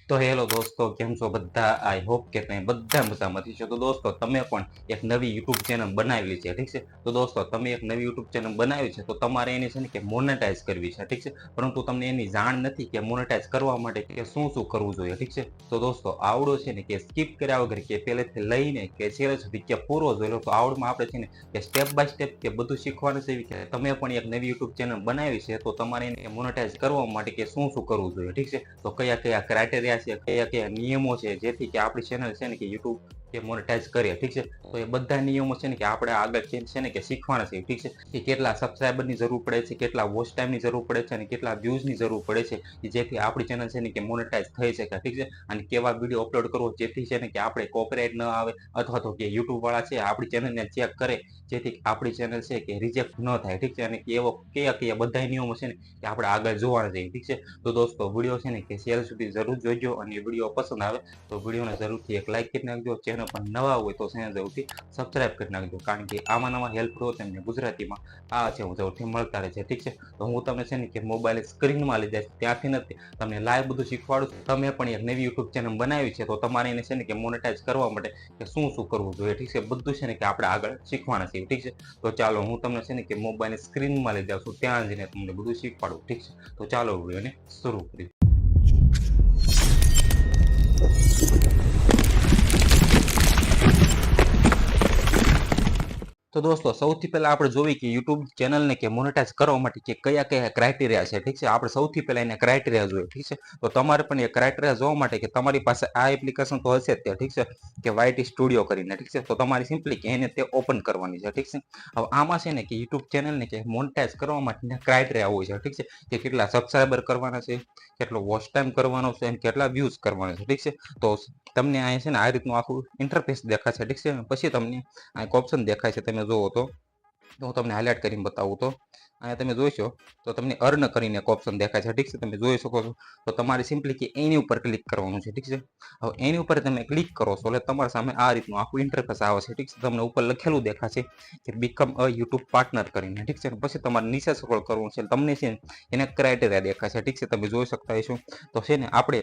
તો હેલો દોસ્તો, કેમ છો બધા? આઈ હોપ કે તમે બધા મજામાંથી છો. તો દોસ્તો, તમે પણ એક નવી યુટ્યુબ ચેનલ બનાવેલી છે, ઠીક છે. તો દોસ્તો, તમે એક નવી યુટ્યુબ ચેનલ બનાવી છે, તો તમારે એની છે ને કે મોનેટાઈઝ કરવી છે, ઠીક છે. પરંતુ તમને એની જાણ નથી કે મોનેટાઈઝ કરવા માટે કે શું શું કરવું જોઈએ, ઠીક છે. તો દોસ્તો, આવડો છે ને કે સ્કીપ કર્યા વગર કે પહેલેથી લઈને કે છેલ્લે સુધી કે પૂરો જોઈ લો. તો આવડમાં આપણે છે ને કે સ્ટેપ બાય સ્ટેપ કે બધું શીખવાનું છે. કે તમે પણ એક નવી યુટ્યુબ ચેનલ બનાવી છે, તો તમારે એને મોનેટાઈઝ કરવા માટે કે શું શું કરવું જોઈએ, ઠીક છે. તો કયા કયા ક્રાઇટેરિયા છે, કયા કયા નિયમો છે, જેથી કે આપણી ચેનલ છે ને કે યુટ્યુબ કે મોનેટાઈઝ કરીએ, ઠીક છે. તો એ બધા નિયમો છે ને કે આપણે આગળ છે ને કે શીખવાના છે, ઠીક છે. કે કેટલા સબસ્ક્રાઈબરની જરૂર પડે છે, કેટલા વોચ ટાઈમની જરૂર પડે છે અને કેટલા વ્યૂઝની જરૂર પડે છે, જેથી આપણી ચેનલ છે ને કે મોનેટાઈઝ થઈ શકે, ઠીક છે. અને કેવા વિડીયો અપલોડ કરવો જેથી છે ને કે આપણે કોપીરાઇટ ન આવે, અથવા તો કે યુટ્યુબ વાળા છે આપણી ચેનલને ચેક કરે, જેથી આપણી ચેનલ છે કે રિજેક્ટ ન થાય, ઠીક છે. અને એવો કયા કયા બધા નિયમો છે ને કે આપણે આગળ જોવાના છે, ઠીક છે. તો દોસ્તો, વિડીયો છે ને કે છેલ્લે સુધી જરૂર જોઈજો, અને વિડીયો પસંદ આવે તો વિડીયોને જરૂરથી એક લાઈક કરી નાખજો. ચેનલ પર નવા હોય તો ચેનલ જરૂરથી સબસ્ક્રાઇબ કરી નાખજો, કારણ કે આમાં નવા હેલ્પફુલ તમને ગુજરાતીમાં આ છે હું જરૂરથી મળતા રહે છે, ઠીક છે. તો હું તમને છે ને કે મોબાઈલ સ્ક્રીનમાં લઈ જાય ત્યાંથી નથી, તમને લાઈવ બધું શીખવાડું છું. તમે પણ એક નવી યુટ્યુબ ચેનલ બનાવી છે, તો તમારે એને છે ને કે મોનેટાઈઝ કરવા માટે કે શું શું કરવું જોઈએ, ઠીક છે. બધું છે ને કે આપણે આગળ શીખવાના છીએ, ઠીક છે. તો ચાલો, હું તમને છે ને કે મોબાઈલ સ્ક્રીનમાં લઈ જાઉં છું, ત્યાં જઈને તમને બધું શીખવાડું, ઠીક છે. તો ચાલો વિડીયોને શરૂ કરીએ. તો દોસ્તો, સૌથી પહેલા આપણે જોઈએ કે યુટ્યુબ ચેનલને કે મોનેટાઈઝ કરવા માટે કે કયા કયા ક્રાઇટેરિયા છે, ઠીક છે. આપણે સૌથી પહેલા એને ક્રાઇટેરિયા જોઈએ, ઠીક છે. તો તમારે પણ એ ક્રાઇટેરિયા જોવા માટે કે તમારી પાસે આ એપ્લિકેશન તો હશે જ ત્યાં, ઠીક છે, કે YT સ્ટુડિયો કરીને, ઠીક છે. તો તમારે સિમ્પલી કે એને તે ઓપન કરવાની છે, ઠીક છે. હવે આમાં છે ને કે યુટ્યુબ ચેનલને કે મોનેટાઈઝ કરવા માટે ક્રાઇટેરિયા હોય છે, ઠીક છે. કે કેટલા સબસ્ક્રાઈબર કરવાના છે, કેટલો વોચ ટાઈમ કરવાનો છે અને કેટલા વ્યૂઝ કરવાના છે, ઠીક છે. તો તમને અહીંયા છે ને આ રીતનું આખું ઇન્ટરફેસ દેખાશે, ઠીક છે. પછી તમને આ એક ઓપ્શન દેખાય છે, તમે જુઓ તો હું તમને હાઇલાઇટ કરીને બતાવું. તો અહીંયા તમે જોઈશો તો તમને અર્ન કરીને એક ઓપ્શન દેખાય છે, ઠીક છે, તમે જોઈ શકો છો. તો તમારે સિમ્પલી કે એની ઉપર ક્લિક કરવાનું છે, ઠીક છે. હવે એની ઉપર તમે ક્લિક કરો છો એટલે તમારા સામે આ રીતનું આખું ઇન્ટરફેસ આવે છે, ઠીક છે. તમને ઉપર લખેલું દેખાશે કે બીકમ અ યુટ્યુબ પાર્ટનર કરીને, ઠીક છે. પછી તમારે નીચે સ્ક્રોલ કરવું છે, તમને છે ને એને ક્રાઇટેરિયા દેખાશે, ઠીક છે, તમે જોઈ શકતા હશો. તો છે ને આપણે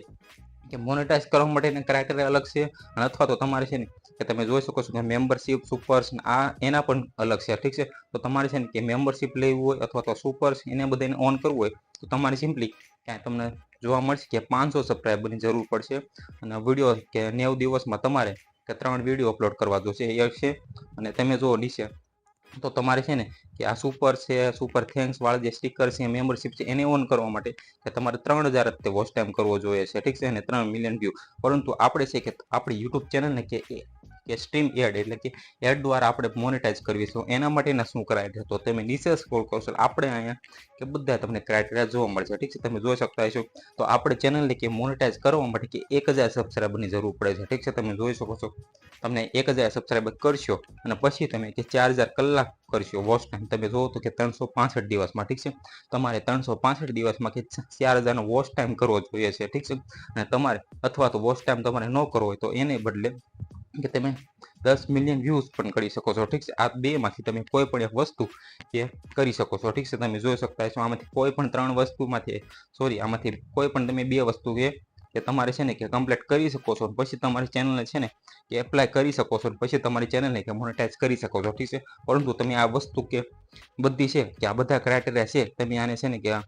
કે મોનેટાઈઝ કરવા માટેના ક્રાઇટેરિયા અલગ છે, અને અથવા તો તમારે છે ને કે તમે જોઈ શકો છો કે મેમ્બરશિપ, સુપર્સ આ એના પણ અલગ છે, ઠીક છે. તો તમારે છે ને કે મેમ્બરશિપ લેવું હોય અથવા તો સુપર્સ એને બધાને ઓન કરવું હોય, તો તમારે સિમ્પલી ક્યાં તમને જોવા મળશે કે 500 સબસ્ક્રાઈબરની જરૂર પડશે, અને વિડીયો કે 90 દિવસમાં તમારે કે 3 વિડીયો અપલોડ કરવા જોશે એ છે. અને તમે જુઓ નીચે તો તમારે છે ને કે આ સુપર છે, સુપર થેન્ક્સ વાળા જે સ્ટીકર છે, મેમ્બરશિપ છે, એને ઓન કરવા માટે કે તમારે 3000 જ તે વોચ ટાઈમ કરવો જોઈએ છે, ઠીક છે, અને 3 મિલિયન વ્યૂ. પરંતુ આપણે છે કે આપણી યુટ્યુબ ચેનલને કે સ્ટ્રીમ એડ એટલે કે એડ દ્વારા આપણે મોનેટાઈઝ કરવી છે. એના માટેના શું ક્રાઇટેરિયા, તો તમે નીચે સ્ક્રોલ કરશો આપણે અહીંયા કે બધા તમને ક્રાઇટેરિયા જોવા મળશે, ઠીક છે, તમે જોઈ શકતા હશો. તો આપણે ચેનલને કે મોનેટાઈઝ કરવા માટે કે 1000 સબસ્ક્રાઈબરની જરૂર પડે છે, ઠીક છે, તમે જોઈ શકો છો. તમને 1000 સબસ્ક્રાઈબર કરશો અને પછી તમે કે 4000 કલાક કરશો વોચ ટાઈમ, તમે જોવો તો કે 365 દિવસમાં, ઠીક છે. તમારે 365 દિવસમાં કે 4000નો વોચ ટાઈમ કરવો જોઈએ છે, ઠીક છે. અને તમારે અથવા તો વોચ ટાઈમ તમારે ન કરવો હોય તો એને બદલે કે તમે 10 મિલિયન વ્યૂઝ પણ કરી શકો છો, ઠીક છે. આ બેમાંથી તમે કોઈ પણ એક વસ્તુ કે કરી શકો છો, ઠીક છે, તમે જોઈ શકતા છો. આમાંથી કોઈ પણ 3 વસ્તુમાંથી આમાંથી કોઈ પણ તમે 2 વસ્તુ કે તમારે છે ને કે કમ્પ્લીટ કરી શકો છો. પછી તમારી ચેનલને છે ને કે એપ્લાય કરી શકો છો, પછી તમારી ચેનલને કે મોનેટાઈઝ કરી શકો છો, ઠીક છે. પરંતુ તમે આ વસ્તુ કે બધી છે કે આ બધા ક્રાઇટેરિયા છે, તમે આને છે ને કે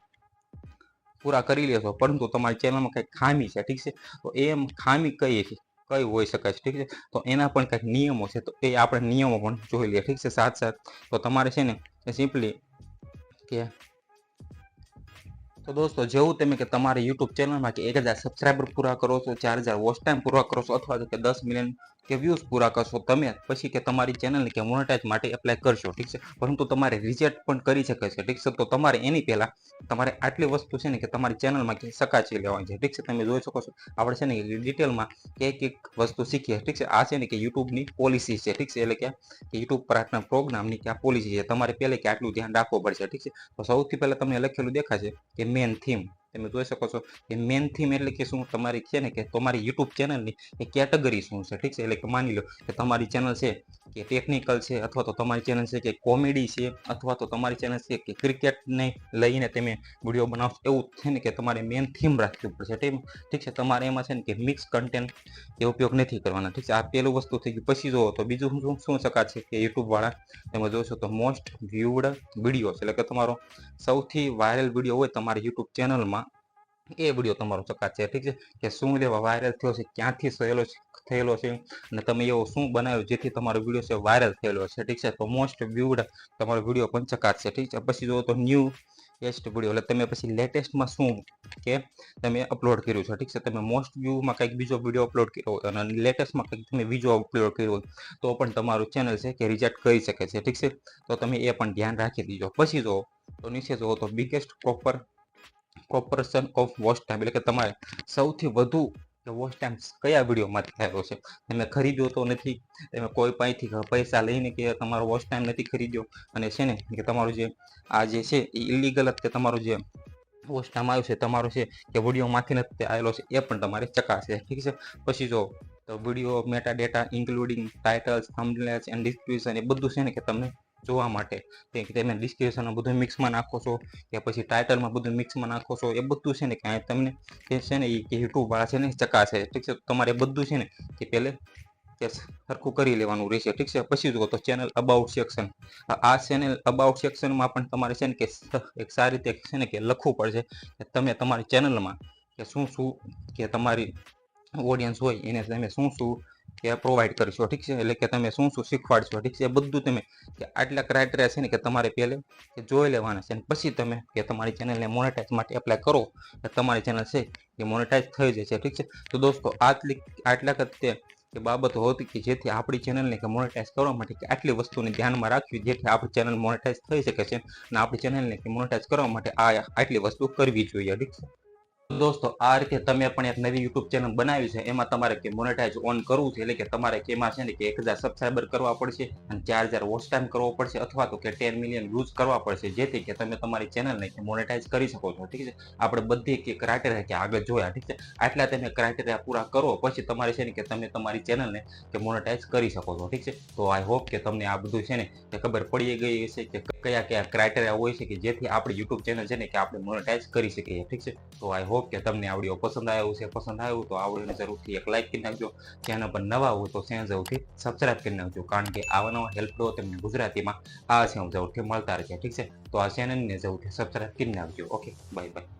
પૂરા કરી લેશો, પરંતુ તમારી ચેનલમાં કંઈક ખામી છે, ઠીક છે. તો એ ખામી કઈ હોઈ શકે છે, ઠીક છે. તો એના પણ કંઈક નિયમો છે, તો એ આપણે નિયમો પણ જોઈ લઈએ, ઠીક છે, સાથ તો તમારે છે ને એ સિમ્પલી કે તો દોસ્તો, જેવું તમે કે તમારી યુટ્યુબ ચેનલમાં કે 1000 સબસ્ક્રાઈબર પૂરા કરો છો, 4000 વોચ ટાઈમ પૂરા કરો છો, અથવા તો કે 10 મિલિયન કે વ્યૂઝ પૂરા કરશો, તમે પછી કે તમારી ચેનલને કે મોનેટાઈઝ માટે એપ્લાય કરશો, ઠીક છે. પરંતુ તમારે રિજેક્ટ પણ કરી શકે છે, ઠીક છે. તો તમારે એની પહેલા તમારે આટલી વસ્તુ છે ને કે તમારી ચેનલમાં કે ચકાસી લેવાની છે, ઠીક છે, તમે જોઈ શકો છો. આપણે છે ને ડિટેલમાં એક વસ્તુ શીખીએ, ઠીક છે. આ છે ને કે યુટ્યુબની પોલિસી છે, ઠીક છે, એટલે કે યુટ્યુબ પર આટલા પ્રોગ્રામની કે આ પોલિસી છે, તમારે પહેલે કે આટલું ધ્યાન રાખવું પડશે, ઠીક છે. તો સૌથી પહેલા તમને લખેલું દેખાશે કે મેન થીમ, તમે જોઈ શકો છો કે મેન થીમ એટલે કે શું તમારી છે ને કે તમારી યુટ્યુબ ચેનલની એ કેટેગરી શું છે, ઠીક છે. એટલે કે માની લો કે તમારી ચેનલ છે કે ટેકનિકલ છે, અથવા તો તમારી ચેનલ છે કે કોમેડી છે, અથવા તો તમારી ચેનલ છે કે ક્રિકેટને લઈને તમે વિડીયો બનાવશો, એવું છે ને કે તમારે મેન થીમ રાખવી પડશે, ઠીક છે. તમારે એમાં છે ને કે મિક્સ કન્ટેન્ટ એ ઉપયોગ નથી કરવાના, ઠીક છે. આ પહેલું વસ્તુ થઈ ગયું. પછી જુઓ તો બીજું શું શકાશે કે યુટ્યુબ વાળા તમે જોશો તો મોસ્ટ વ્યુડ વિડીયો, એટલે કે તમારો સૌથી વાયરલ વિડીયો હોય તમારી યુટ્યુબ ચેનલમાં, એ વિડીયો તમારો ચકાશે, ઠીક છે. કે શું લેવા વાયરલ થયો છે, ક્યાંથી થયેલો છે, અને તમે એવો શું બનાવ્યો જેથી તમારો વિડીયો છે વાયરલ થયેલો છે, ઠીક છે. તો મોસ્ટ વ્યુડ તમારો વિડીયો પણ ચકાશે, ઠીક છે. પછી જુઓ તો ન્યૂ ટેસ્ટ વિડીયો, એટલે તમે પછી લેટેસ્ટમાં શું કે તમે અપલોડ કર્યું છે, ઠીક છે. તમે મોસ્ટ વ્યૂમાં કંઈક બીજો વિડીયો અપલોડ કર્યો હોય અને લેટેસ્ટમાં કંઈક તમે બીજો અપલોડ કર્યો હોય તો પણ તમારું ચેનલ છે કે રિજેક્ટ કરી શકે છે, ઠીક છે. તો તમે એ પણ ધ્યાન રાખી દીજો. પછી જુઓ તો નીચે જુઓ તો biggest corporation of watch time, એટલે કે તમારે સૌથી વધુ વોચ ટાઈમ કયા વિડીયોમાંથી થયેલો છે. તમે ખરીદ્યો તો નથી, તમે કોઈ પાસેથી પૈસા લઈને કે તમારો વોચ ટાઈમ નથી ખરીદ્યો, અને છે ને કે તમારું જે આ જે છે એ ઇલીગલ કે તમારું જે વોચ ટાઈમ આવ્યું છે તમારો છે કે વિડીયોમાંથી નથી આવેલો છે, એ પણ તમારે ચકાસે, ઠીક છે. પછી જો તો video meta data including titles, thumbnails and description, એ બધું છે ને કે તમને જોવા માટે કે તમે ડિસ્ક્રિપ્શનમાં બધું મિક્સમાં નાખો છો કે પછી ટાઇટલમાં બધું મિક્સમાં નાખો છો, એ બધું છે ને કે તમને છે ને એ યુટ્યુબ વાળા છે ને ચકાસે, ઠીક છે. તમારે બધું છે ને કે પહેલે કે સરખું કરી લેવાનું રહેશે, ઠીક છે. પછી જુઓ તો ચેનલ અબાઉટ સેક્શન, આ ચેનલ અબાઉટ સેક્શનમાં પણ તમારે છે ને કે એક સારી રીતે છે ને કે લખવું પડશે કે તમે તમારી ચેનલમાં કે શું કે તમારી ઓડિયન્સ હોય એને તમે શું કે પ્રોવાઈડ કરશો, ઠીક છે. એટલે કે તમે શું શીખવાડશો, ઠીક છે. એ બધું તમે કે આટલા ક્રાઇટેરિયા છે ને કે તમારે પહેલે કે જોઈ લેવાના છે, અને પછી તમે કે તમારી ચેનલને મોનેટાઈઝ માટે એપ્લાય કરો તો તમારી ચેનલ છે એ મોનેટાઈઝ થઈ જશે, ઠીક છે. તો દોસ્તો આટલા કે બાબતો હતી કે જેથી આપણી ચેનલને કે મોનેટાઈઝ કરવા માટે કે આટલી વસ્તુને ધ્યાનમાં રાખવી જેથી આપણી ચેનલ મોનેટાઈઝ થઈ શકે છે, અને આપણી ચેનલને કે મોનેટાઈઝ કરવા માટે આટલી વસ્તુ કરવી જોઈએ, ઠીક છે. દોસ્તો આ રીતે તમે પણ એક નવી યુટ્યુબ ચેનલ બનાવી છે, એમાં તમારે કે મોનેટાઈઝ ઓન કરવું છે, એટલે કે તમારે કે એમાં છે ને કે 1000 સબસ્ક્રાઈબર કરવા પડશે અને 4000 વોચ ટાઈમ કરવો પડશે, અથવા તો કે 10 મિલિયન વ્યૂઝ કરવા પડશે, જેથી કે તમે તમારી ચેનલને કે મોનેટાઈઝ કરી શકો છો, ઠીક છે. આપણે બધી કે ક્રાઇટેરિયા કે આગળ જોયા, ઠીક છે. આટલા તમે ક્રાઇટેરિયા પૂરા કરો પછી તમારે છે ને કે તમે તમારી ચેનલને કે મોનેટાઈઝ કરી શકો છો, ઠીક છે. તો આઈ હોપ કે તમને આ બધું છે ને કે ખબર પડી ગઈ હશે કે કયા ક્રાઇટેરિયા હોય છે કે જેથી આપણી યુટ્યુબ ચેનલ છે ને કે આપણે મોનેટાઈઝ કરી શકીએ, ઠીક છે. તો આઈ હોપ કે તમને આ વિડીયો પસંદ આવ્યું તો આ વિડીયોને જરૂરથી એક લાઈક કરી નાખજો. ચેનલ પર નવા હોય તો ચેનલ જરૂરથી સબસ્ક્રાઈબ કરી નાખજો, કારણ કે આવા નવા હેલ્પ તમને ગુજરાતીમાં આ છે જરૂરથી મળતા રહેશે, ઠીક છે. તો આ ચેનલને જરૂરથી સબસ્ક્રાઈબ કરી નાખજો. Okay, bye bye.